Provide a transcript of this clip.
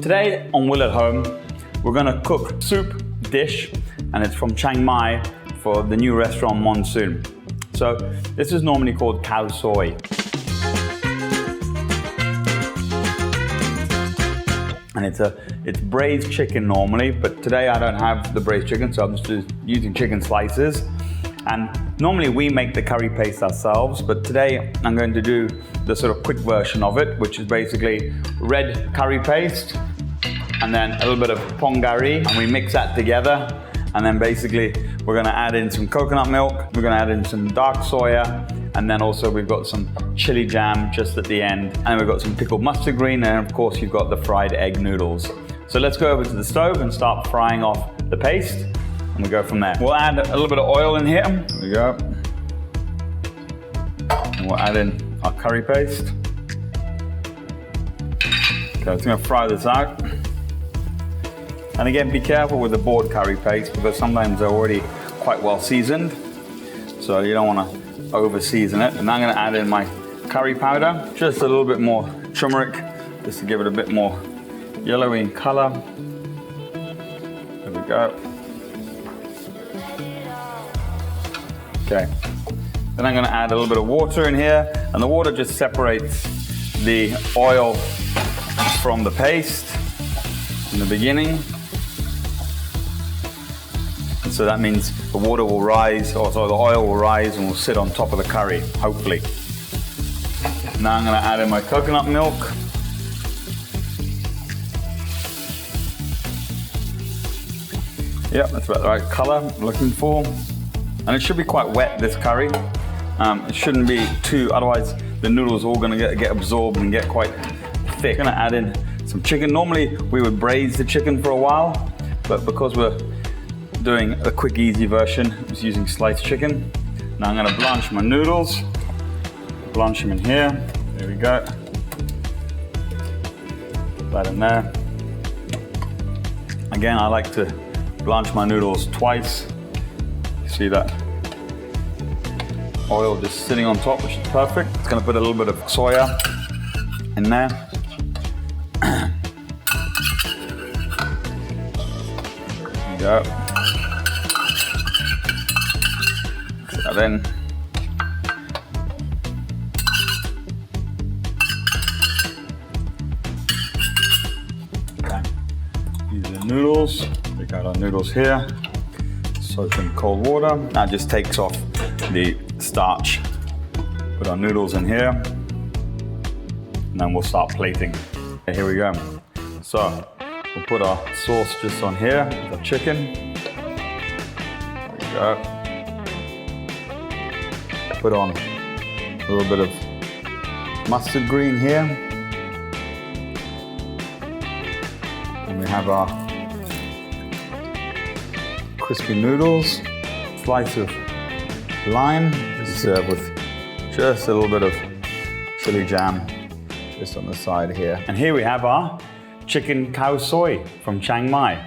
Today on Will at Home, we're gonna cook soup dish, and it's from Chiang Mai for the new restaurant Monsoon. So this is normally called Khao Soi. And it's braised chicken normally, but today I don't have the braised chicken, so I'm just using chicken slices. And normally we make the curry paste ourselves, but today I'm going to do the sort of quick version of it, which is basically red curry paste and then a little bit of Pong garee, and we mix that together. And then basically we're gonna add in some coconut milk, we're gonna add in some dark soya, and then also we've got some chili jam just at the end. And we've got some pickled mustard green, and of course you've got the fried egg noodles. So let's go over to the stove and start frying off the paste, and we go from there. We'll add a little bit of oil in here. There we go. And we'll add in our curry paste. Okay, I'm gonna fry this out. And again, be careful with the board curry paste because sometimes they're already quite well seasoned. So you don't wanna over season it. And I'm gonna add in my curry powder, just a little bit more turmeric, just to give it a bit more yellowy in color. There we go. Okay, then I'm gonna add a little bit of water in here, and the water just separates the oil from the paste in the beginning. And so that means the water will rise, or so the oil will rise and will sit on top of the curry, hopefully. Now I'm gonna add in my coconut milk. Yep, that's about the right color I'm looking for. And it should be quite wet, this curry. It shouldn't be too, otherwise the noodles are all gonna get absorbed and get quite thick. I'm gonna add in some chicken. Normally we would braise the chicken for a while, but because we're doing a quick, easy version, I'm just using sliced chicken. Now I'm gonna blanch my noodles. Blanch them in here. There we go. Put that in there. Again, I like to blanch my noodles twice. See that oil just sitting on top, which is perfect. It's gonna put a little bit of soya in there. There we go. Mix that in. Okay. These are the noodles. We got our noodles here. Soak in cold water. That just takes off the starch. Put our noodles in here, and then we'll start plating. Okay, here we go. So we'll put our sauce just on here, the chicken. There we go. Put on a little bit of mustard green here. And we have our crispy noodles, slice of lime, serve with just a little bit of chili jam just on the side here. And here we have our chicken khao soi from Chiang Mai.